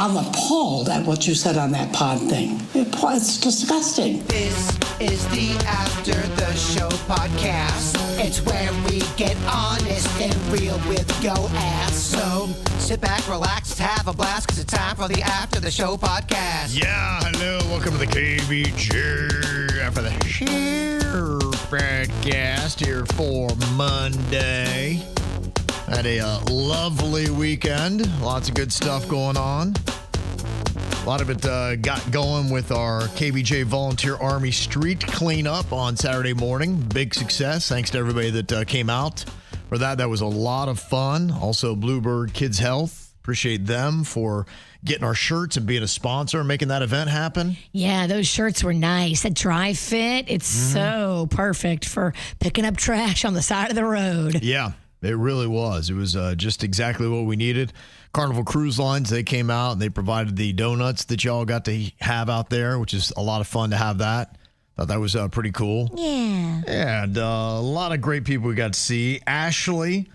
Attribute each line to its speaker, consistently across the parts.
Speaker 1: I'm appalled at what you said on that pod thing. It's disgusting.
Speaker 2: This is the After the Show podcast. It's where we get honest and real with yo ass. So sit back, relax, have a blast, because it's time for the After the Show podcast.
Speaker 3: Yeah, hello, welcome to the KVJ After the Show podcast here for Monday. Had a lovely weekend. Lots of good stuff going on. A lot of it got going with our KVJ Volunteer Army street cleanup on Saturday morning. Big success. Thanks to everybody that came out for that. That was a lot of fun. Also, Bluebird Kids Health. Appreciate them for getting our shirts and being a sponsor and making that event happen.
Speaker 4: Yeah, those shirts were nice. That dry fit, it's so perfect for picking up trash on the side of the road.
Speaker 3: Yeah. It really was. It was just exactly what we needed. Carnival Cruise Lines, they came out and they provided the donuts that y'all got to have out there, which is a lot of fun to have that. Thought that was pretty cool.
Speaker 4: Yeah.
Speaker 3: And a lot of great people we got to see. Ashley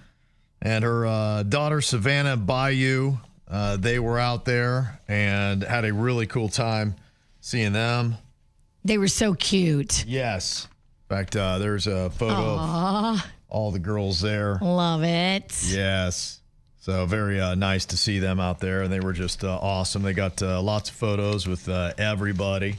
Speaker 3: and her daughter, Savannah Bayou, they were out there and had a really cool time seeing them.
Speaker 4: They were so cute.
Speaker 3: Yes. In fact, there's a photo of all the girls there.
Speaker 4: Love it.
Speaker 3: Yes. So very nice to see them out there. And they were just awesome. They got lots of photos with everybody.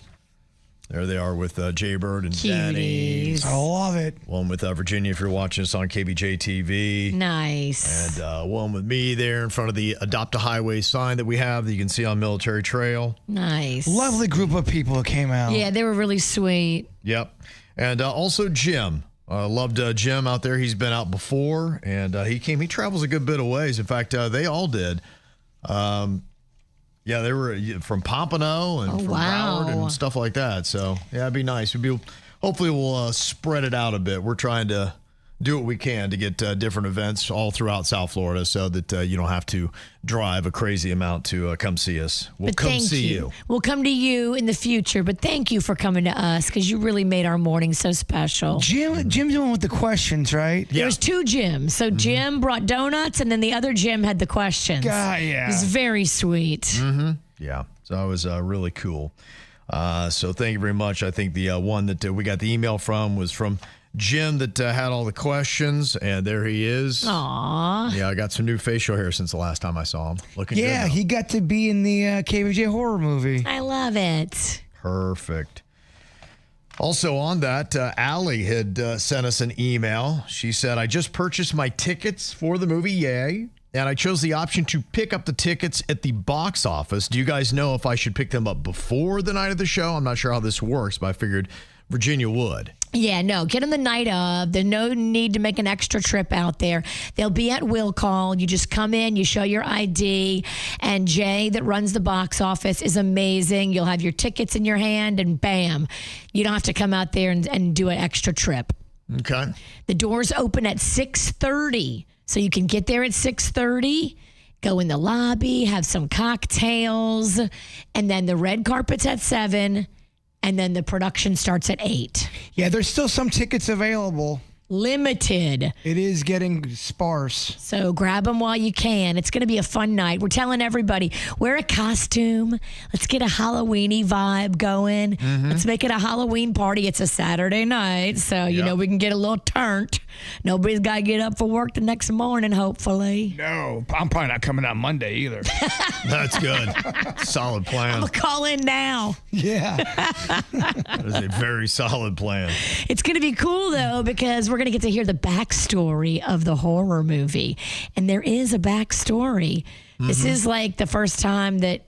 Speaker 3: There they are with Jaybird and Danny.
Speaker 4: Cuties.
Speaker 5: I love it.
Speaker 3: One with Virginia, if you're watching us on KVJ TV.
Speaker 4: Nice.
Speaker 3: And one with me there in front of the Adopt a Highway sign that we have that you can see on Military Trail.
Speaker 4: Nice.
Speaker 5: Lovely group of people that came out.
Speaker 4: Yeah, they were really sweet.
Speaker 3: Yep. And also Jim. Loved Jim out there. He's been out before, and he came. He travels a good bit of ways. In fact, they all did. Yeah, they were from Pompano and from Broward and stuff like that. So, yeah, it'd be nice. Hopefully, we'll spread it out a bit. We're trying to do what we can to get different events all throughout South Florida so that you don't have to drive a crazy amount to come see us. We'll come see you.
Speaker 4: We'll come to you in the future, but thank you for coming to us because you really made our morning so special.
Speaker 5: Jim's the one with the questions, right?
Speaker 4: There was two Jims. So Jim brought donuts, and then the other Jim had the questions.
Speaker 5: God, yeah.
Speaker 4: It was very sweet.
Speaker 3: Yeah, so it was really cool. So thank you very much. I think the one that we got the email from was from Jim that had all the questions, and there he is.
Speaker 4: Aww.
Speaker 3: Yeah, I got some new facial hair since the last time I saw him. Looking good.
Speaker 5: Yeah, he got to be in the KVJ horror movie.
Speaker 4: I love it.
Speaker 3: Perfect. Also on that, Allie had sent us an email. She said, I just purchased my tickets for the movie, yay, and I chose the option to pick up the tickets at the box office. Do you guys know if I should pick them up before the night of the show? I'm not sure how this works, but I figured Virginia would.
Speaker 4: Yeah, no, get them the night of. There's no need to make an extra trip out there. They'll be at will call. You just come in, you show your ID, and Jay that runs the box office is amazing. You'll have your tickets in your hand, and bam, you don't have to come out there and do an extra trip.
Speaker 3: Okay.
Speaker 4: The doors open at 6:30, so you can get there at 6:30. Go in the lobby, have some cocktails, and then the red carpet's at 7. And then the production starts at 8.
Speaker 5: Yeah, there's still some tickets available.
Speaker 4: Limited.
Speaker 5: It is getting sparse.
Speaker 4: So grab them while you can. It's going to be a fun night. We're telling everybody, wear a costume. Let's get a Halloween-y vibe going. Let's make it a Halloween party. It's a Saturday night, so, you know, we can get a little turnt. Nobody's got to get up for work the next morning, hopefully.
Speaker 6: No, I'm probably not coming out Monday either.
Speaker 3: That's good. Solid plan.
Speaker 4: I'm going to call in now.
Speaker 5: Yeah.
Speaker 3: That is a very solid plan.
Speaker 4: It's going to be cool, though, because we're going to get to hear the backstory of the horror movie. And there is a backstory. This is like the first time that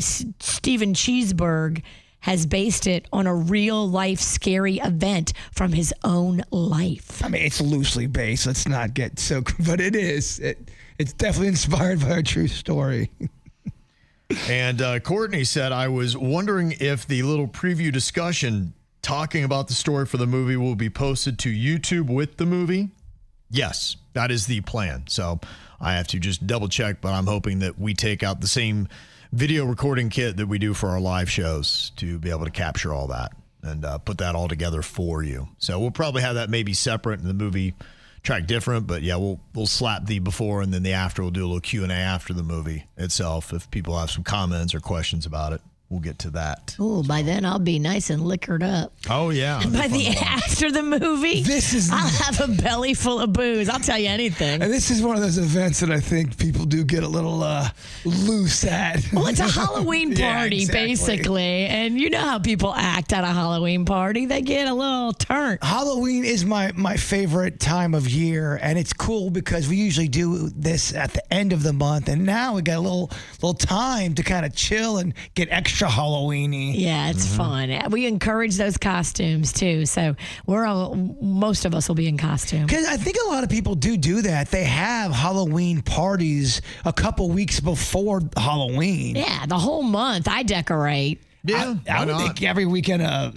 Speaker 4: Steven Cheeseburg has based it on a real life scary event from his own life.
Speaker 5: I mean, it's loosely based. Let's not get so, but it is. It's definitely inspired by a true story.
Speaker 3: And Courtney said, I was wondering if the little preview discussion talking about the story for the movie will be posted to YouTube with the movie. Yes, that is the plan. So I have to just double check, but I'm hoping that we take out the same video recording kit that we do for our live shows to be able to capture all that and put that all together for you. So we'll probably have that maybe separate and the movie track different, but yeah, we'll slap the before and then the after. We'll do a little Q&A after the movie itself. If people have some comments or questions about it, we'll get to that.
Speaker 4: Oh, by then I'll be nice and liquored up.
Speaker 3: Oh yeah.
Speaker 4: By the after the movie, I'll have a belly full of booze. I'll tell you anything.
Speaker 5: And this is one of those events that I think people do get a little loose at.
Speaker 4: Well, it's a Halloween party,
Speaker 5: Yeah, exactly.
Speaker 4: basically. And you know how people act at a Halloween party. They get a little turnt.
Speaker 5: Halloween is my favorite time of year, and it's cool because we usually do this at the end of the month, and now we got a little time to kind of chill and get extra Halloween-y.
Speaker 4: Yeah, it's fun. We encourage those costumes, too. So most of us will be in costume.
Speaker 5: Because I think a lot of people do that. They have Halloween parties a couple weeks before Halloween.
Speaker 4: Yeah, the whole month I decorate.
Speaker 3: Yeah,
Speaker 5: I would think every weekend a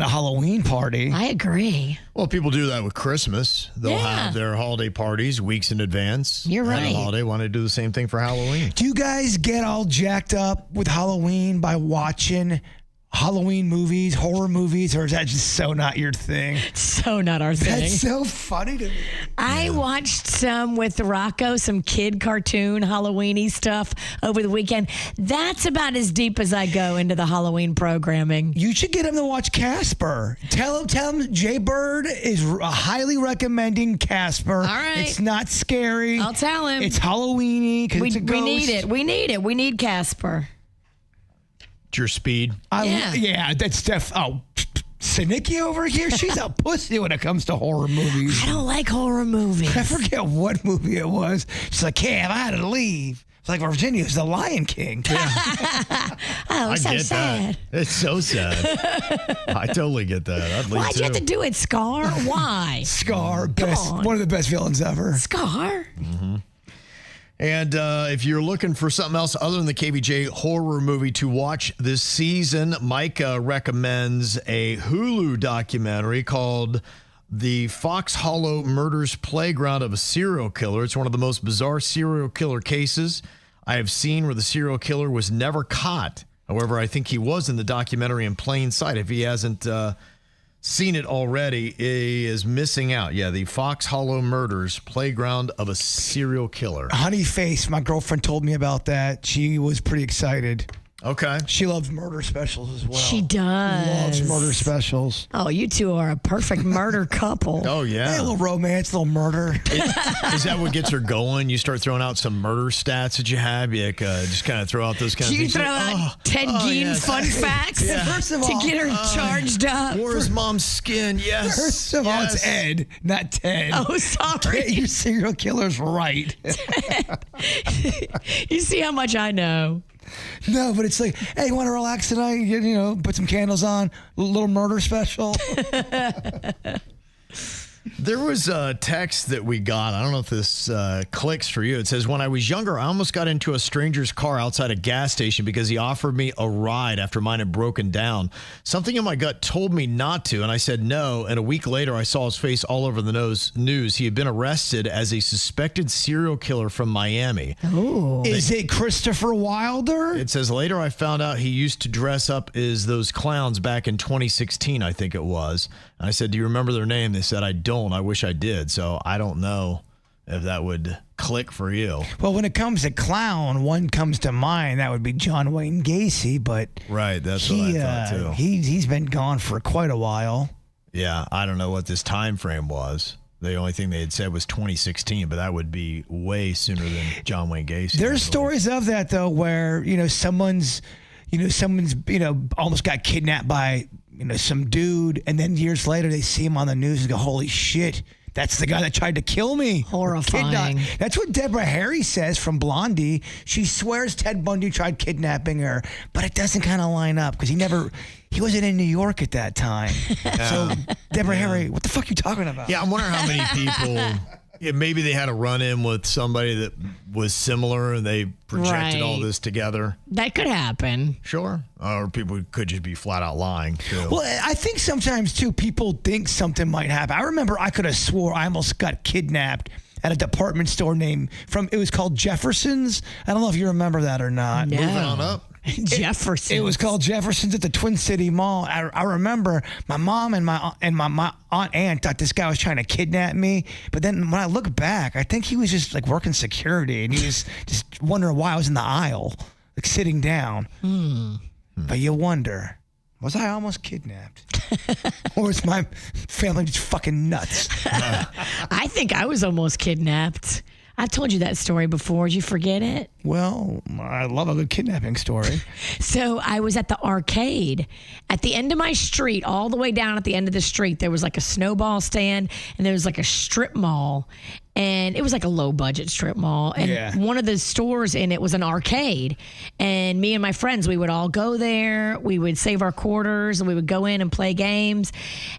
Speaker 5: Halloween party.
Speaker 4: I agree.
Speaker 3: Well, people do that with Christmas. They'll have their holiday parties weeks in advance.
Speaker 4: You're
Speaker 3: Have
Speaker 4: right.
Speaker 3: a holiday. Want to do the same thing for Halloween?
Speaker 5: Do you guys get all jacked up with Halloween by watching Halloween movies, horror movies, or is that just so not your thing?
Speaker 4: So not our thing.
Speaker 5: That's so funny to me.
Speaker 4: I watched some with Rocco, some kid cartoon Halloween-y stuff over the weekend. That's about as deep as I go into the Halloween programming.
Speaker 5: You should get him to watch Casper. Tell him Jay Bird is highly recommending Casper.
Speaker 4: All right.
Speaker 5: It's not scary.
Speaker 4: I'll tell him.
Speaker 5: It's Halloween-y because
Speaker 4: We
Speaker 5: it's a ghost.
Speaker 4: need it. We need it. We need Casper.
Speaker 3: It's your speed.
Speaker 5: Yeah, that's Sinicki over here, she's a pussy when it comes to horror movies.
Speaker 4: I don't like horror movies.
Speaker 5: I forget what movie it was. She's like, hey, I had to leave. It's like Virginia's the Lion King.
Speaker 4: Oh,
Speaker 3: I
Speaker 4: so
Speaker 3: get
Speaker 4: sad.
Speaker 3: that. It's so sad. I totally get that. I'd leave
Speaker 4: Why'd
Speaker 3: too.
Speaker 4: you have to do it, Scar? Why?
Speaker 5: Scar,
Speaker 4: on.
Speaker 5: one of the best villains ever.
Speaker 4: Scar?
Speaker 3: And if you're looking for something else other than the KVJ horror movie to watch this season, Micah recommends a Hulu documentary called The Fox Hollow Murders Playground of a Serial Killer. It's one of the most bizarre serial killer cases I have seen where the serial killer was never caught. However, I think he was in the documentary in plain sight. If he hasn't seen it already, he is missing out. Yeah, the Fox Hollow Murders Playground of a Serial Killer.
Speaker 5: Honey Face, my girlfriend told me about that. She was pretty excited.
Speaker 3: Okay.
Speaker 5: She loves murder specials as well.
Speaker 4: She does.
Speaker 5: Loves murder specials.
Speaker 4: Oh, you two are a perfect murder couple.
Speaker 3: Oh, yeah.
Speaker 5: Hey, a little romance, a little murder.
Speaker 3: Is that what gets her going? You start throwing out some murder stats that you have? You just kind of throw out those kind of
Speaker 4: You
Speaker 3: things.
Speaker 4: throw out Ted Gein's fun facts
Speaker 5: First of
Speaker 4: to
Speaker 5: all,
Speaker 4: get her charged up.
Speaker 3: Where's mom's skin? Yes.
Speaker 5: First of all, it's
Speaker 3: Yes.
Speaker 5: Ed, not Ted.
Speaker 4: Oh, sorry.
Speaker 5: Get your serial killer's right.
Speaker 4: You see how much I know.
Speaker 5: No, but it's like, hey, you want to relax tonight? You know, put some candles on, a little murder special.
Speaker 3: There was a text that we got. I don't know if this clicks for you. It says, when I was younger, I almost got into a stranger's car outside a gas station because he offered me a ride after mine had broken down. Something in my gut told me not to, and I said no. And a week later, I saw his face all over the news. He had been arrested as a suspected serial killer from Miami.
Speaker 4: Oh.
Speaker 5: Is it Christopher Wilder?
Speaker 3: It says, later I found out he used to dress up as those clowns back in 2016, I think it was. And I said, do you remember their name? They said, I don't. I wish I did. So I don't know if that would click for you.
Speaker 5: Well, when it comes to clown, one comes to mind. That would be John Wayne Gacy, but
Speaker 3: Right. That's what I thought too.
Speaker 5: He's been gone for quite a while.
Speaker 3: Yeah. I don't know what this time frame was. The only thing they had said was 2016, but that would be way sooner than John Wayne Gacy.
Speaker 5: There's stories of that though, where someone's almost got kidnapped by some dude, and then years later they see him on the news and go, "Holy shit, that's the guy that tried to kill me."
Speaker 4: Horrifying.
Speaker 5: That's what Deborah Harry says from Blondie. She swears Ted Bundy tried kidnapping her, but it doesn't kind of line up because he wasn't in New York at that time. So Deborah Harry, what the fuck are you talking about?
Speaker 3: Yeah. I'm wondering how many people. Yeah, maybe they had a run-in with somebody that was similar and they projected all
Speaker 4: Right.
Speaker 3: this together.
Speaker 4: That could happen.
Speaker 3: Sure. Or people could just be flat out lying, too.
Speaker 5: Well, I think sometimes, too, people think something might happen. I remember I could have swore I almost got kidnapped at a department store it was called Jefferson's. I don't know if you remember that or not.
Speaker 4: No.
Speaker 3: Moving on up.
Speaker 4: Jefferson.
Speaker 5: It was called Jefferson's at the Twin City Mall. I remember my mom and my aunt Ann thought this guy was trying to kidnap me. But then when I look back, I think he was just like working security, and he was just wondering why I was in the aisle, like sitting down. But you wonder, was I almost kidnapped? Or is my family just fucking nuts?
Speaker 4: I think I was almost kidnapped. I've told you that story before. Did you forget it?
Speaker 5: Well, I love a good kidnapping story.
Speaker 4: So I was at the arcade at the end of my street, all the way down at the end of the street. There was like a snowball stand, and there was like a strip mall. And it was like a low budget strip mall. And one of the stores in it was an arcade. And me and my friends, we would all go there. We would save our quarters, and we would go in and play games.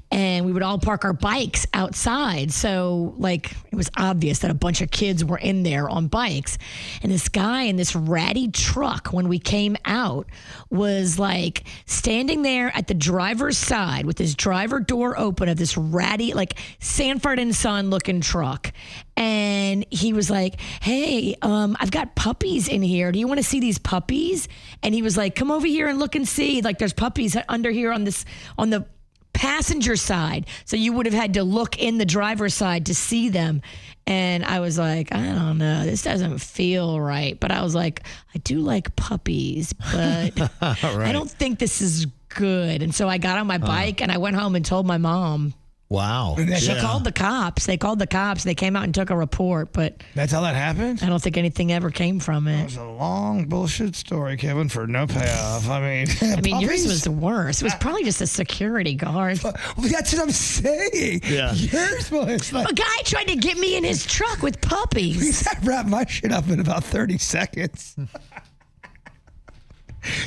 Speaker 4: And we would all park our bikes outside. So, like, it was obvious that a bunch of kids were in there on bikes. And this guy in this ratty truck, when we came out, was like standing there at the driver's side with his driver door open of this ratty, like Sanford and Son looking truck. And he was like, hey, I've got puppies in here. Do you want to see these puppies? And he was like, come over here and look and see. Like, there's puppies under here on the passenger side. So you would have had to look in the driver's side to see them. And I was like, I don't know, this doesn't feel right. But I was like, I do like puppies, but I don't think this is good. And so I got on my bike and I went home and told my mom.
Speaker 3: Wow.
Speaker 4: She called the cops. They called the cops. They came out and took a report, but
Speaker 5: That's how that happened?
Speaker 4: I don't think anything ever came from
Speaker 5: It
Speaker 4: it.
Speaker 5: was a long bullshit story, Kevin, for no payoff. I mean,
Speaker 4: Yours was the worst. It was probably just a security guard.
Speaker 5: Well, that's what I'm saying.
Speaker 3: Yeah.
Speaker 5: Yours was like,
Speaker 4: A guy tried to get me in his truck with puppies.
Speaker 5: I wrapped my shit up in about 30 seconds.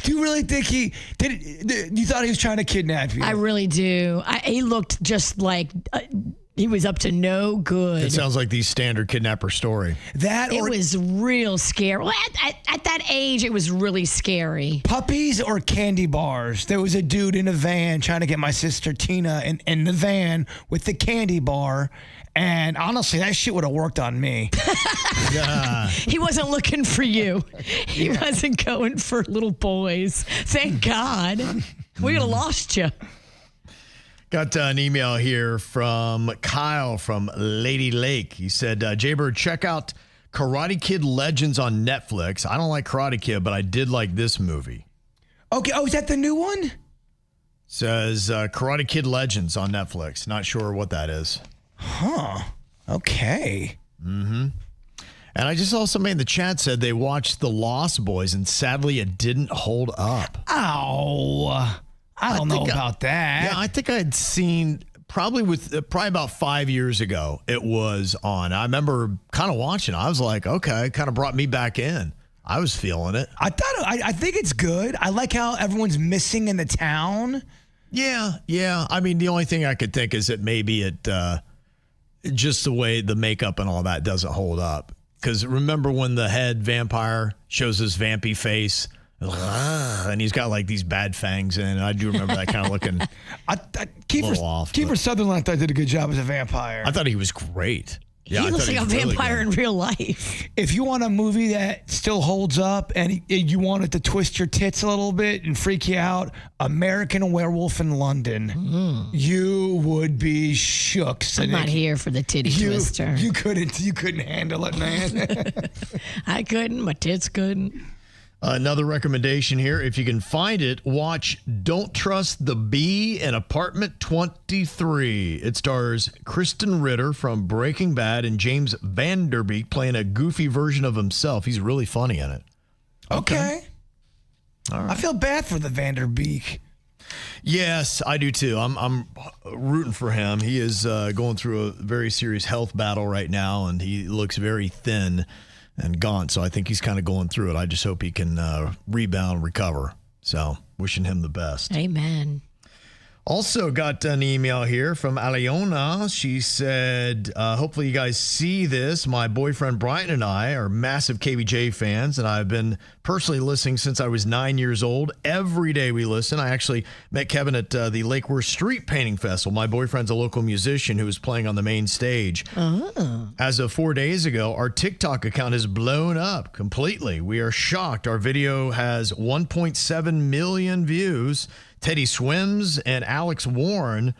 Speaker 5: Do you really think he did? You thought he was trying to kidnap you?
Speaker 4: I really do. He looked just like he was up to no good.
Speaker 3: It sounds like the standard kidnapper story.
Speaker 5: That
Speaker 4: It
Speaker 5: or
Speaker 4: was real scary. Well, at that age, it was really scary.
Speaker 5: puppies or candy bars? There was a dude in a van trying to get my sister Tina in the van with the candy bar. And honestly, that shit would have worked on me.
Speaker 4: He wasn't looking for you. He wasn't going for little boys. Thank God. We would have lost you.
Speaker 3: Got an email here from Kyle from Lady Lake. He said, Jaybird, check out Karate Kid Legends on Netflix. I don't like Karate Kid, but I did like this movie.
Speaker 5: Okay. Oh, is that the new one?
Speaker 3: Says Karate Kid Legends on Netflix. Not sure what that is.
Speaker 5: Huh. Okay.
Speaker 3: And I just saw somebody in the chat said they watched The Lost Boys, and sadly it didn't hold up.
Speaker 5: Ow. I don't know about that.
Speaker 3: Yeah, I think I had seen probably about 5 years ago it was on. I remember kind of watching it. I was like, okay, it kind of brought me back in. I was feeling it.
Speaker 5: I think it's good. I like how everyone's missing in the town.
Speaker 3: Yeah. I mean, the only thing I could think is that maybe it just the way the makeup and all that doesn't hold up. Because remember when the head vampire shows his vampy face, and he's got like these bad fangs in it. I do remember that kind of looking
Speaker 5: Kiefer Sutherland, I thought, did a good job as a vampire.
Speaker 3: I thought he was great. Yeah,
Speaker 4: He looks like a vampire in real life.
Speaker 5: If you want a movie that still holds up and you want it to twist your tits a little bit and freak you out, American Werewolf in London, you would be shook.
Speaker 4: I'm not here for the titty twister.
Speaker 5: You couldn't handle it, man.
Speaker 4: I couldn't. My tits couldn't.
Speaker 3: Another recommendation here. If you can find it, watch Don't Trust the Bee in Apartment 23. It stars Kristen Ritter from Breaking Bad and James Van Der Beek playing a goofy version of himself. He's really funny in it.
Speaker 5: Okay.
Speaker 3: All right.
Speaker 5: I feel bad for the Van Der Beek.
Speaker 3: Yes, I do too. I'm rooting for him. He is going through a very serious health battle right now, and he looks very thin and gaunt. So I think he's kind of going through it. I just hope he can rebound, recover. So wishing him the best.
Speaker 4: Amen.
Speaker 3: Also got an email here from Aliona. She said, hopefully you guys see this. My boyfriend Brian and I are massive KVJ fans, and I've been personally listening since I was 9 years old. Every day we listen. I actually met Kevin at the Lake Worth Street Painting Festival. My boyfriend's a local musician who was playing on the main stage. As of 4 days ago, our TikTok account has blown up completely. We are shocked. Our video has 1.7 million views. Teddy Swims and Alex Warren,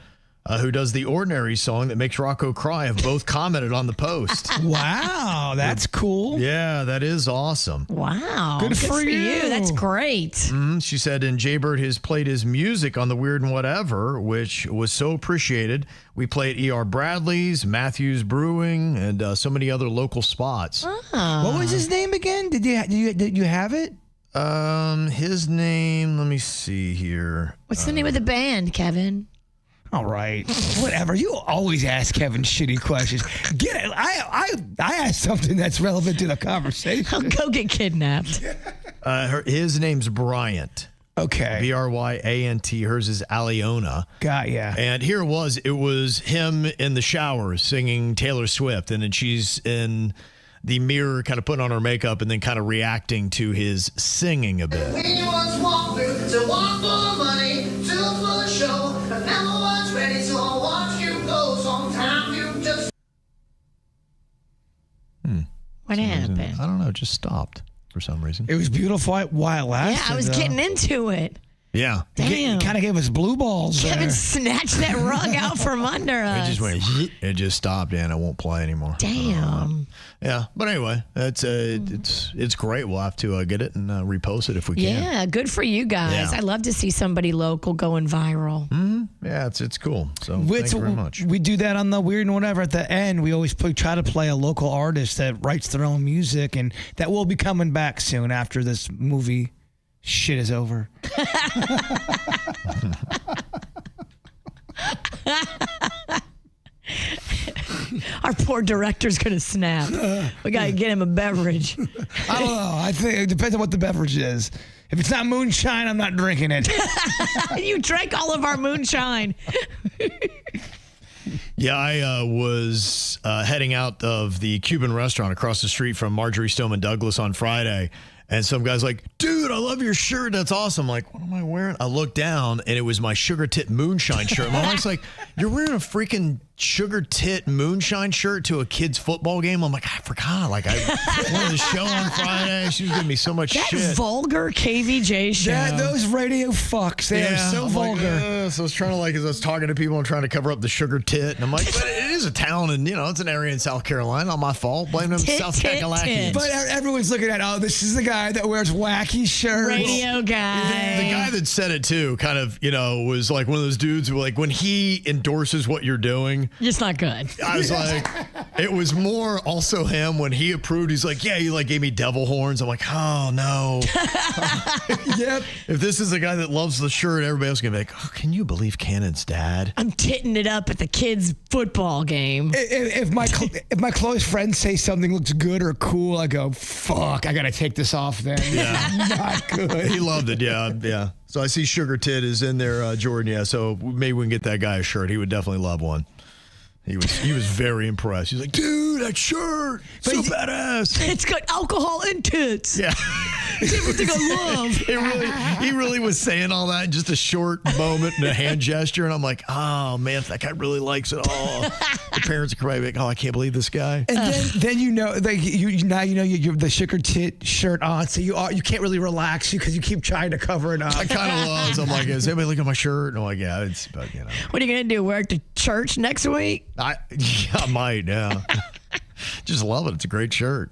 Speaker 3: who does the Ordinary song that makes Rocco cry, have both commented on the post.
Speaker 5: Wow, that's cool.
Speaker 3: Yeah, that is awesome.
Speaker 4: Wow.
Speaker 5: Good for you.
Speaker 4: That's great.
Speaker 3: She said, and Jaybird has played his music on the Weird and Whatever, which was so appreciated. We play at E.R. Bradley's, Matthews Brewing, and so many other local spots.
Speaker 5: What was his name again? Did you have it?
Speaker 3: His name, let me see here.
Speaker 4: What's the name of the band, Kevin?
Speaker 5: All right, whatever. You always ask Kevin shitty questions. Get it? I asked something that's relevant to the conversation.
Speaker 4: I'll go get kidnapped.
Speaker 3: His name's Bryant.
Speaker 5: Okay.
Speaker 3: Bryant. Hers is Aliona.
Speaker 5: Got ya.
Speaker 3: And here it was him in the shower singing Taylor Swift, and then she's in the mirror kind of putting on her makeup and then kind of reacting to his singing a bit.
Speaker 2: When you once walked through to one for money, two for the show, but never was ready, so I watch you go. Sometimes you just.
Speaker 4: What happened?
Speaker 3: I don't know, it just stopped for some reason.
Speaker 5: It was beautiful while it lasted.
Speaker 4: Yeah, I was getting into it.
Speaker 3: Yeah.
Speaker 4: Damn.
Speaker 5: Kind of gave us blue balls
Speaker 4: Kevin
Speaker 5: there.
Speaker 4: snatched that rug out from under
Speaker 3: It
Speaker 4: us.
Speaker 3: just went, it just stopped and it won't play anymore.
Speaker 4: Damn.
Speaker 3: Yeah, but anyway, it's great. We'll have to get it and repost it if we can.
Speaker 4: Yeah, good for you guys.
Speaker 3: Yeah.
Speaker 4: I love to see somebody local going viral.
Speaker 3: Yeah, it's cool. So thank you very much.
Speaker 5: We do that on the Weird and Whatever at the end. We always try to play a local artist that writes their own music, and that will be coming back soon after this movie shit is over.
Speaker 4: Our poor director's going to snap. We got to get him a beverage.
Speaker 5: I don't know. I think it depends on what the beverage is. If it's not moonshine, I'm not drinking it.
Speaker 4: You drank all of our moonshine.
Speaker 3: Yeah, I was heading out of the Cuban restaurant across the street from Marjorie Stoneman Douglas on Friday. And some guy's like, dude, I love your shirt. That's awesome. I'm like, what am I wearing? I looked down, and it was my Sugar Tit Moonshine shirt. My wife's like, you're wearing a freaking Sugar Tit Moonshine shirt to a kid's football game? I'm like, I forgot. Like, I went to the show on Friday. She was giving me so much
Speaker 4: That
Speaker 3: shit.
Speaker 4: vulgar KVJ show.
Speaker 5: Those radio fucks, they are so
Speaker 3: I'm
Speaker 5: vulgar.
Speaker 3: Like, so I was trying to, as I was talking to people, I'm trying to cover up the Sugar Tit. And I'm like, but it is a town, and, it's an area in South Carolina. Not my fault. Blame them
Speaker 4: Tit,
Speaker 3: South
Speaker 4: tit,
Speaker 3: Kakalaki.
Speaker 4: tit.
Speaker 5: But everyone's looking at, this is the guy that wears wacky shirts.
Speaker 4: Radio guy.
Speaker 3: The guy that said it too kind of, was like one of those dudes who, like, when he endorses what you're doing,
Speaker 4: It's not good.
Speaker 3: I was like, it was more also him when he approved. He's like, yeah, you gave me devil horns. I'm like, oh no.
Speaker 5: Yep.
Speaker 3: If this is the guy that loves the shirt, everybody else is gonna be like, oh, can you believe Cannon's dad?
Speaker 4: I'm titting it up at the kids' football game.
Speaker 5: If my close friends say something looks good or cool, I go, fuck, I got to take this off then.
Speaker 3: Yeah.
Speaker 5: Not good.
Speaker 3: He loved it. Yeah. So I see Sugar Tit is in there, Jordan. Yeah. So maybe we can get that guy a shirt. He would definitely love one. He was very impressed. He's like, dude, that shirt, so badass.
Speaker 4: It's got alcohol and tits.
Speaker 3: Yeah.
Speaker 4: It's everything I love.
Speaker 3: He really was saying all that in just a short moment and a hand gesture. And I'm like, oh, man, if that guy really likes it all. The parents are probably like, oh, I can't believe this guy.
Speaker 5: And then you're the Sugar Tit shirt on, so you can't really relax because you keep trying to cover it up.
Speaker 3: I kind of was. I'm like, is anybody looking at my shirt? And I'm like, yeah, but
Speaker 4: What are you going to do? Work to church next week?
Speaker 3: I might, yeah. Just love it. It's a great shirt.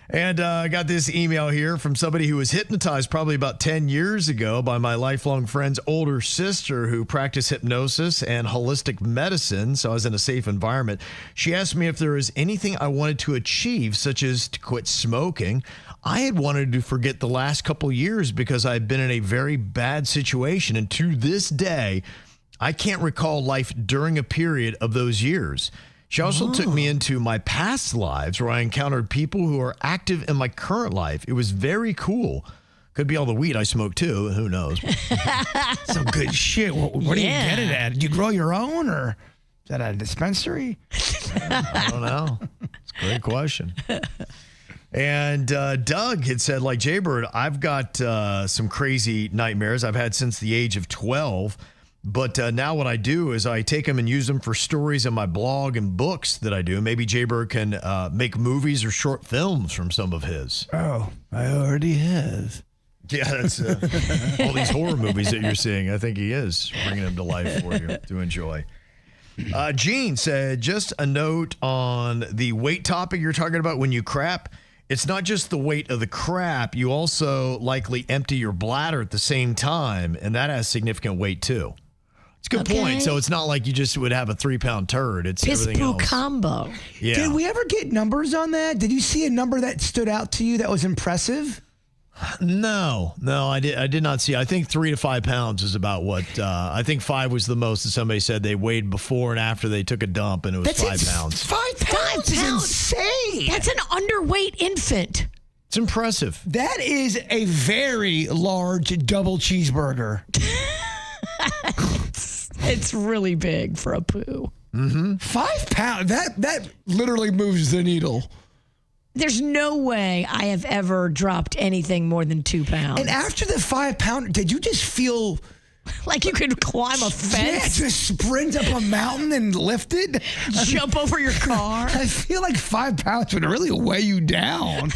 Speaker 3: And I got this email here from somebody who was hypnotized probably about 10 years ago by my lifelong friend's older sister who practiced hypnosis and holistic medicine, so I was in a safe environment. She asked me if there was anything I wanted to achieve, such as to quit smoking. I had wanted to forget the last couple years because I had been in a very bad situation, and to this day, I can't recall life during a period of those years. She also took me into my past lives where I encountered people who are active in my current life. It was very cool. Could be all the weed I smoke too. Who knows?
Speaker 5: Some good shit. Where do you
Speaker 4: Yeah.
Speaker 5: get it at? Do you grow your own, or is that at a dispensary?
Speaker 3: I don't know. It's a great question. And Doug had said, like Jaybird, I've got some crazy nightmares I've had since the age of 12. But now what I do is I take them and use them for stories in my blog and books that I do. Maybe Jaybird can make movies or short films from some of his.
Speaker 5: Oh, I already have.
Speaker 3: Yeah, that's all these horror movies that you're seeing. I think he is bringing them to life for you to enjoy. Gene said, just a note on the weight topic you're talking about when you crap. It's not just the weight of the crap. You also likely empty your bladder at the same time, and that has significant weight too. It's a good point. So it's not like you just would have a 3-pound turd. It's
Speaker 4: Piss
Speaker 3: everything
Speaker 4: poo
Speaker 3: else.
Speaker 4: combo.
Speaker 3: Yeah.
Speaker 5: Did we ever get numbers on that? Did you see a number that stood out to you that was impressive?
Speaker 3: No, I did not see. I think 3 to 5 pounds is about what I think 5 was the most that somebody said they weighed before and after they took a dump, and it was 5 pounds.
Speaker 5: 5 pounds is insane.
Speaker 4: That's an underweight infant.
Speaker 3: It's impressive.
Speaker 5: That is a very large double cheeseburger.
Speaker 4: It's really big for a poo.
Speaker 5: 5 pounds. That literally moves the needle.
Speaker 4: There's no way I have ever dropped anything more than 2 pounds.
Speaker 5: And after the 5 pound, did you just feel
Speaker 4: like you could climb a fence,
Speaker 5: just sprint up a mountain and lift it?
Speaker 4: jump over your car.
Speaker 5: I feel like 5 pounds would really weigh you down.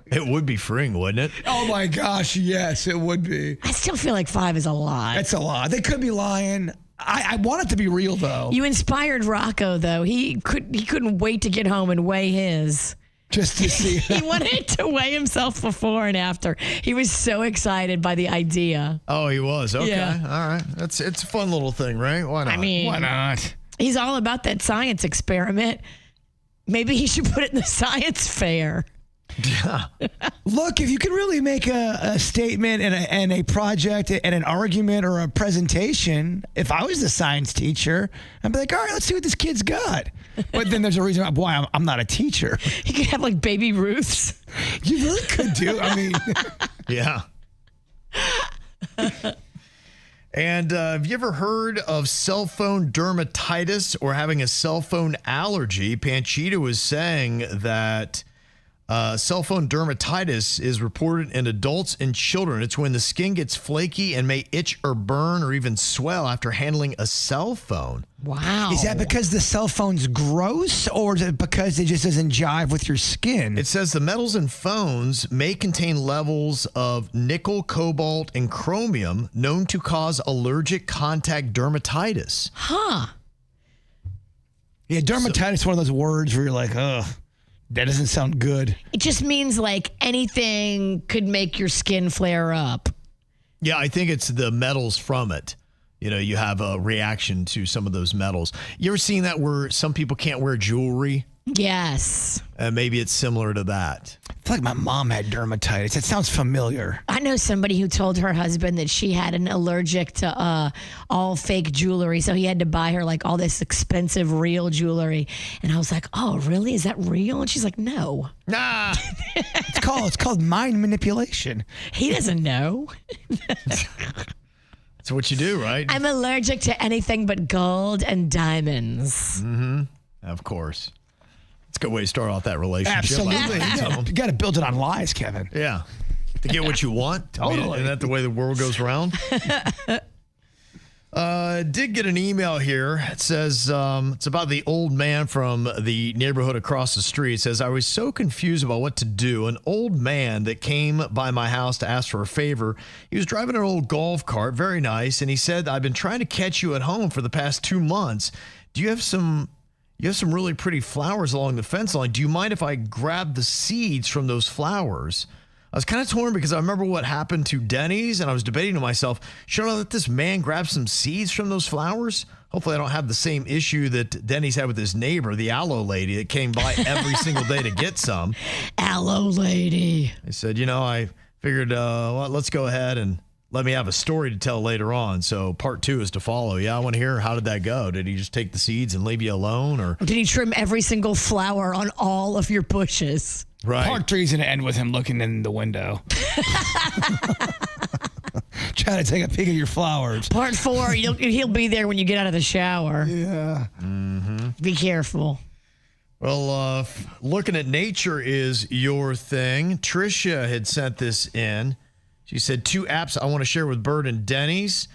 Speaker 3: It would be freeing, wouldn't it?
Speaker 5: Oh my gosh, yes, it would be.
Speaker 4: I still feel like 5 is a lot.
Speaker 5: That's a lot. They could be lying. I want it to be real though.
Speaker 4: You inspired Rocco, though. He couldn't wait to get home and weigh his.
Speaker 5: Just to see.
Speaker 4: He wanted to weigh himself before and after. He was so excited by the idea.
Speaker 3: Oh, he was. Okay.
Speaker 4: Yeah.
Speaker 3: All right. It's a fun little thing, right? Why not?
Speaker 4: I mean,
Speaker 5: Why not?
Speaker 4: he's all about that science experiment. Maybe he should put it in the science fair.
Speaker 3: Yeah.
Speaker 5: Look, if you can really make a statement and a project and an argument or a presentation, if I was the science teacher, I'd be like, all right, let's see what this kid's got. But then there's a reason why I'm not a teacher.
Speaker 4: He could have like baby Ruths.
Speaker 5: You really could do. I mean,
Speaker 3: Yeah. And have you ever heard of cell phone dermatitis or having a cell phone allergy? Panchita was saying that cell phone dermatitis is reported in adults and children. It's when the skin gets flaky and may itch or burn or even swell after handling a cell phone.
Speaker 4: Wow.
Speaker 5: is that because the cell phone's gross or is it because it just doesn't jive with your skin?
Speaker 3: It says the metals in phones may contain levels of nickel, cobalt, and chromium known to cause allergic contact dermatitis.
Speaker 4: Huh.
Speaker 5: Yeah, dermatitis is one of those words where you're like, ugh, that doesn't sound good.
Speaker 4: It just means like anything could make your skin flare up.
Speaker 3: Yeah, I think it's the metals from it. You know, you have a reaction to some of those metals. You ever seen that where some people can't wear jewelry?
Speaker 4: Yes.
Speaker 3: Maybe it's similar to that.
Speaker 5: I feel like my mom had dermatitis. It sounds familiar.
Speaker 4: I know somebody who told her husband that she had an allergic to all fake jewelry. So he had to buy her like all this expensive real jewelry. And I was like, oh, really? Is that real? And she's like, no.
Speaker 3: Nah.
Speaker 5: It's called mind manipulation.
Speaker 4: He doesn't know.
Speaker 3: That's what you do, right?
Speaker 4: I'm allergic to anything but gold and diamonds.
Speaker 3: Of course. It's a good way to start off that relationship.
Speaker 5: Absolutely. You got to build it on lies, Kevin.
Speaker 3: Yeah. To get what you want. I mean,
Speaker 5: Totally.
Speaker 3: isn't that the way the world goes around? Did get an email here. It says it's about the old man from the neighborhood across the street. It says, I was so confused about what to do. An old man that came by my house to ask for a favor. He was driving an old golf cart, very nice, and he said, I've been trying to catch you at home for the past 2 months. Do you have some really pretty flowers along the fence line. Do you mind if I grab the seeds from those flowers? I was kind of torn because I remember what happened to Denny's, and I was debating to myself, should I let this man grab some seeds from those flowers? Hopefully I don't have the same issue that Denny's had with his neighbor, the aloe lady that came by every single day to get some.
Speaker 4: Aloe lady.
Speaker 3: I said, I figured, well, let's go ahead and let me have a story to tell later on. So part 2 is to follow. Yeah, I want to hear, how did that go? Did he just take the seeds and leave you alone? Or
Speaker 4: Did he trim every single flower on all of your bushes?
Speaker 3: Right.
Speaker 5: Part 3 is going to end with him looking in the window. Trying to take a peek at your flowers.
Speaker 4: Part 4, he'll be there when you get out of the shower.
Speaker 5: Yeah.
Speaker 4: Be careful.
Speaker 3: Well, looking at nature is your thing. Tricia had sent this in. She said 2 apps I want to share with Bird and Denny's.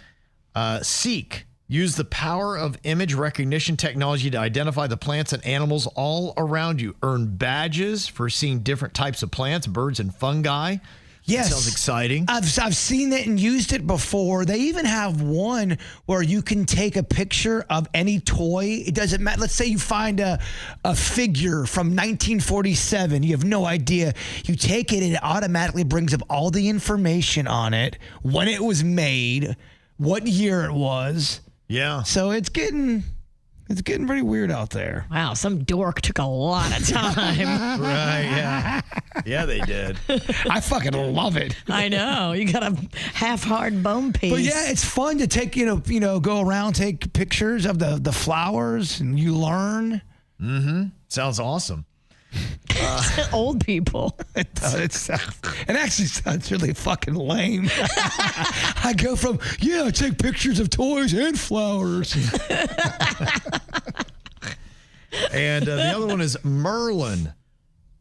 Speaker 3: Seek. Use the power of image recognition technology to identify the plants and animals all around you. Earn badges for seeing different types of plants, birds, and fungi.
Speaker 5: Yes.
Speaker 3: That sounds exciting.
Speaker 5: I've seen it and used it before. They even have one where you can take a picture of any toy. It doesn't matter. Let's say you find a figure from 1947. You have no idea. You take it and it automatically brings up all the information on it, when it was made, what year it was.
Speaker 3: Yeah.
Speaker 5: So it's getting pretty weird out there.
Speaker 4: Wow, some dork took a lot of time.
Speaker 3: Right, yeah. Yeah, they did.
Speaker 5: I fucking love it.
Speaker 4: I know. You got a half-hard bone piece.
Speaker 5: But yeah, it's fun to take, go around, take pictures of the flowers, and you learn.
Speaker 3: Sounds awesome.
Speaker 4: Old people.
Speaker 5: It actually sounds really fucking lame. I go from, I take pictures of toys and flowers.
Speaker 3: And the other one is Merlin.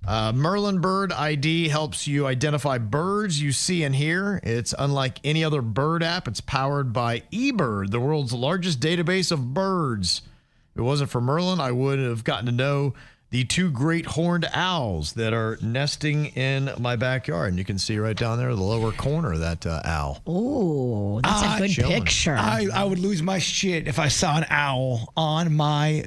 Speaker 3: Merlin Bird ID helps you identify birds you see and hear. It's unlike any other bird app. It's powered by eBird, the world's largest database of birds. If it wasn't for Merlin, I would have gotten to know the 2 great horned owls that are nesting in my backyard. And you can see right down there, the lower corner of that owl.
Speaker 4: Ooh, that's a good
Speaker 3: chilling.
Speaker 4: picture.
Speaker 5: I would lose my shit if I saw an owl on my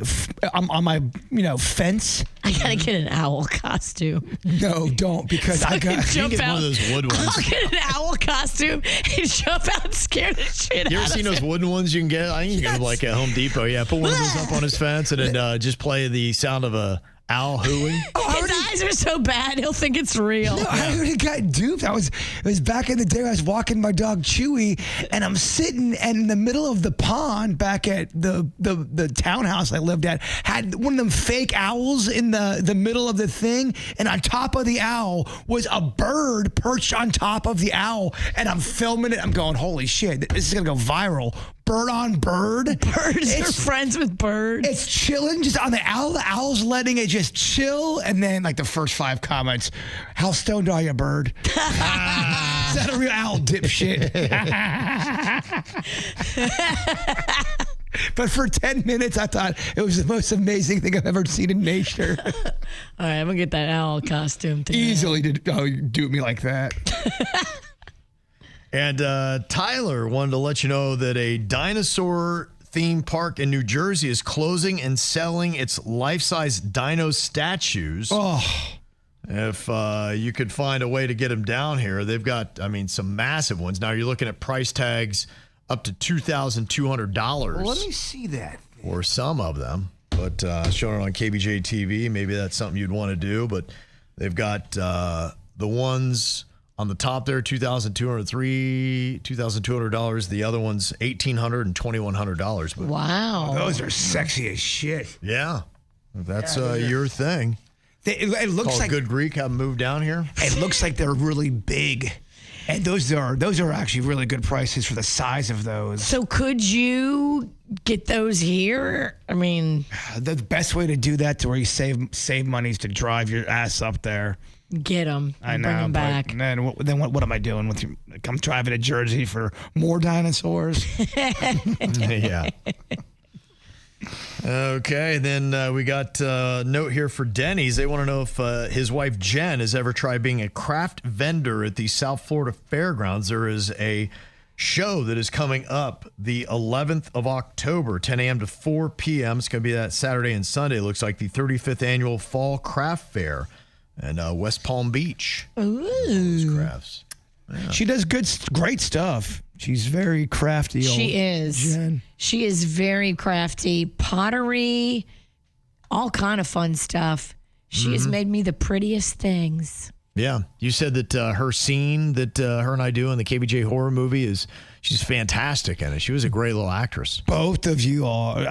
Speaker 5: fence.
Speaker 4: I gotta get an owl costume.
Speaker 5: No, don't, because I got.
Speaker 3: You get one of those wood ones.
Speaker 4: I'll get an owl costume and jump out and scare the shit
Speaker 3: You ever
Speaker 4: out
Speaker 3: seen
Speaker 4: of
Speaker 3: those wooden ones you can get? I think you can get them like at Home Depot. Yeah, put one of those up on his fence and then just play the sound of a owl hooing.
Speaker 4: His eyes are so bad, he'll think it's real.
Speaker 5: No, I already got duped. It was back in the day. I was walking my dog Chewy, and I'm sitting in the middle of the pond back at the townhouse I lived at. Had one of them fake owls in the middle of the thing, and on top of the owl was a bird perched on top of the owl. And I'm filming it. I'm going, holy shit, this is gonna go viral. Bird on bird.
Speaker 4: Birds are friends with birds.
Speaker 5: It's chilling just on the owl. The owl's letting it just chill. And then, like, the first 5 comments, how stoned are you, bird? Is that a real owl, dipshit? But for 10 minutes, I thought it was the most amazing thing I've ever seen in nature.
Speaker 4: All right, I'm gonna get that owl costume today.
Speaker 5: Easily did do me like that.
Speaker 3: And Tyler wanted to let you know that a dinosaur theme park in New Jersey is closing and selling its life-size dino statues.
Speaker 5: Oh.
Speaker 3: If you could find a way to get them down here, they've got, some massive ones. Now you're looking at price tags up to $2,200.
Speaker 5: Well, let me see that.
Speaker 3: For some of them. But showing it on KVJ TV, maybe that's something you'd want to do. But they've got the ones on the top there, $2,200. The other one's $1,800 and $2,100. But
Speaker 4: Wow.
Speaker 5: Those are sexy as shit.
Speaker 3: yeah, if that's your thing.
Speaker 5: It looks
Speaker 3: Called
Speaker 5: like
Speaker 3: Good Greek, have them moved down here.
Speaker 5: It looks like they're really big. And those are actually really good prices for the size of those.
Speaker 4: So could you get those here?
Speaker 5: The best way to do that to where you save money is to drive your ass up there.
Speaker 4: Get them.
Speaker 5: I know.
Speaker 4: Bring them back.
Speaker 5: Then what am I doing with you? I'm driving to Jersey for more dinosaurs.
Speaker 3: Yeah. Okay, then we got a note here for Denny's. They want to know if his wife Jen has ever tried being a craft vendor at the South Florida Fairgrounds. There is a show that is coming up the 11th of October, 10 a.m. to 4 p.m. It's going to be that Saturday and Sunday. It looks like the 35th annual Fall Craft Fair in West Palm Beach.
Speaker 4: Ooh.
Speaker 3: Those crafts. Yeah.
Speaker 5: She does great stuff. She's very crafty.
Speaker 4: She is.
Speaker 5: Jen.
Speaker 4: She is very crafty. Pottery, all kind of fun stuff. She has made me the prettiest things.
Speaker 3: Yeah. You said that her scene that her and I do in the KVJ horror movie she's fantastic in it. She was a great little actress.
Speaker 5: Both of you are.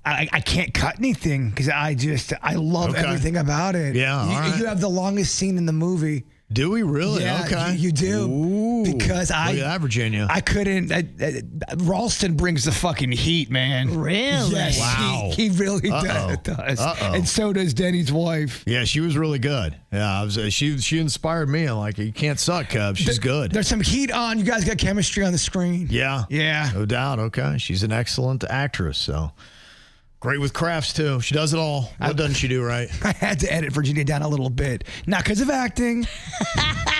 Speaker 5: I can't cut anything because I love everything about it.
Speaker 3: Yeah, all right.
Speaker 5: You have the longest scene in the movie.
Speaker 3: Do we really?
Speaker 5: Yeah,
Speaker 3: Okay.
Speaker 5: you do.
Speaker 3: Ooh.
Speaker 5: Because
Speaker 3: Look at that, Virginia.
Speaker 5: I couldn't. Ralston brings the fucking heat, man.
Speaker 4: Really?
Speaker 5: Yes,
Speaker 3: Wow.
Speaker 5: he really does. And so does Denny's wife.
Speaker 3: Yeah, she was really good. Yeah, she inspired me. I'm like, you can't suck, Cub. She's good.
Speaker 5: There's some heat on. You guys got chemistry on the screen.
Speaker 3: Yeah.
Speaker 5: Yeah.
Speaker 3: No doubt. Okay. She's an excellent actress. So great with crafts, too. She does it all. What doesn't she do right?
Speaker 5: I had to edit Virginia down a little bit. Not because of acting.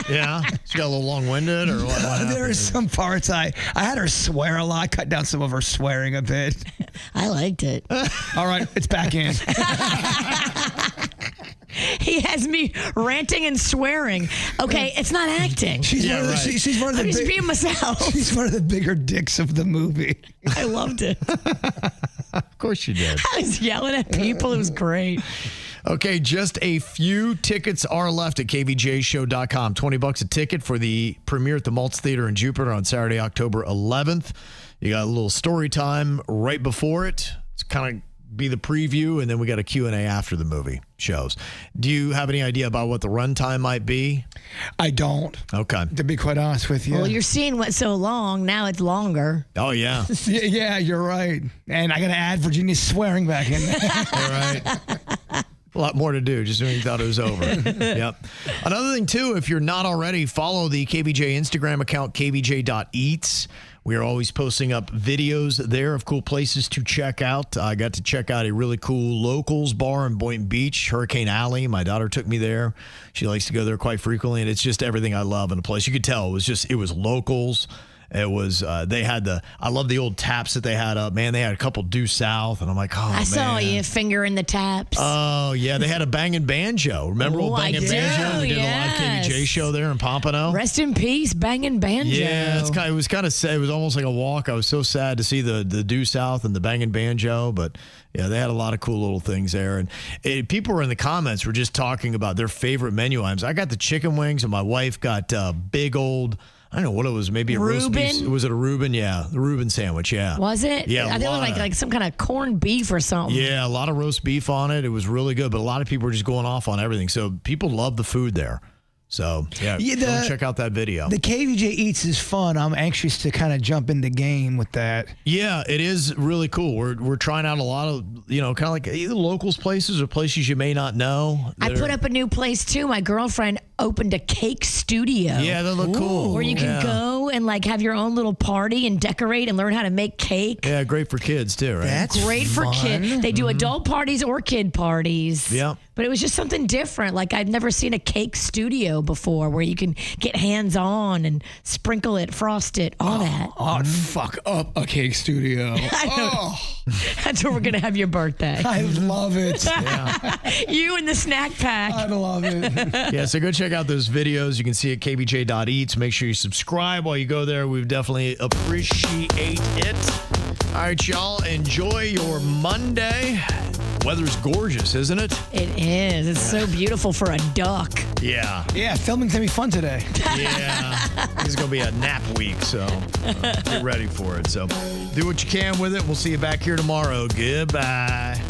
Speaker 3: Yeah. She got a little long-winded or what?
Speaker 5: There are some parts I had her swear a lot. I cut down some of her swearing a bit.
Speaker 4: I liked it.
Speaker 5: All right, it's back in.
Speaker 4: He has me ranting and swearing. Okay, it's not acting.
Speaker 5: She's one of the
Speaker 4: I'm just
Speaker 5: big-
Speaker 4: being myself.
Speaker 5: She's one of the bigger dicks of the movie.
Speaker 4: I loved it.
Speaker 3: Of course you did.
Speaker 4: I was yelling at people. It was great.
Speaker 3: Okay, just a few tickets are left at kvjshow.com. $20 a ticket for the premiere at the Maltz Theater in Jupiter on Saturday, October 11th. You got a little story time right before it. It's kind of be the preview, and then we got a Q&A after the movie shows. Do you have any idea about what the runtime might be?
Speaker 5: I don't.
Speaker 3: Okay.
Speaker 5: To be quite honest with you.
Speaker 4: Well, you're seeing what's so long. Now it's longer.
Speaker 3: Oh, yeah.
Speaker 5: Yeah, you're right. And I got to add Virginia's swearing back in there.
Speaker 3: All right. A lot more to do just when you thought it was over. Yep. Another thing, too, if you're not already, follow the KVJ Instagram account, kvj.eats. We are always posting up videos there of cool places to check out. I got to check out a really cool locals bar in Boynton Beach, Hurricane Alley. My daughter took me there. She likes to go there quite frequently, and it's just everything I love in a place. You could tell it was locals. It was, I love the old taps that they had up. Man, they had a couple due south, and I'm like, oh, man.
Speaker 4: I saw you finger in the taps.
Speaker 3: Oh, yeah. They had a bangin' banjo. Remember old bangin'
Speaker 4: I
Speaker 3: banjo?
Speaker 4: do,
Speaker 3: We did a live
Speaker 4: yes.
Speaker 3: KVJ show there in Pompano.
Speaker 4: Rest in peace, banging banjo.
Speaker 3: Yeah, it was kind of sad. It was almost like a walk. I was so sad to see the due south and the bangin' banjo, but yeah, they had a lot of cool little things there. And people were in the comments were just talking about their favorite menu items. I got the chicken wings, and my wife got big old, I don't know what it was, maybe a roast beef.
Speaker 4: Reuben?
Speaker 3: Was it a Reuben? Yeah, the Reuben sandwich, yeah.
Speaker 4: Was it?
Speaker 3: Yeah,
Speaker 4: I think it was like some kind of corned beef or something.
Speaker 3: Yeah, a lot of roast beef on it. It was really good, but a lot of people were just going off on everything. So people love the food there. So, go check out that video.
Speaker 5: The KVJ Eats is fun. I'm anxious to kind of jump in the game with that.
Speaker 3: Yeah, it is really cool. We're trying out a lot of, kind of like either locals places or places you may not know.
Speaker 4: I put up a new place too. My girlfriend opened a cake studio.
Speaker 3: Yeah, they look cool.
Speaker 4: Where you can go and like have your own little party and decorate and learn how to make cake.
Speaker 3: Yeah, great for kids too, right?
Speaker 5: That's
Speaker 4: Great for
Speaker 5: fun.
Speaker 4: kids. They do adult parties or kid parties.
Speaker 3: Yeah.
Speaker 4: But it was just something different. Like I've never seen a cake studio before where you can get hands on and sprinkle it, frost it, all that.
Speaker 5: I'd fuck up a cake studio.
Speaker 4: That's where we're going to have your birthday.
Speaker 5: I love it.
Speaker 4: You and the snack pack.
Speaker 5: I love it.
Speaker 3: Yeah, so go check out those videos. You can see at kvj.eats. Make sure you subscribe while you go there. We definitely appreciate it. All right, y'all, enjoy your Monday. Weather's gorgeous, isn't it?
Speaker 4: It is. It's so beautiful for a duck.
Speaker 3: Yeah.
Speaker 5: Yeah, filming's going to be fun today.
Speaker 3: Yeah. This is going to be a nap week, so get ready for it. So do what you can with it. We'll see you back here tomorrow. Goodbye.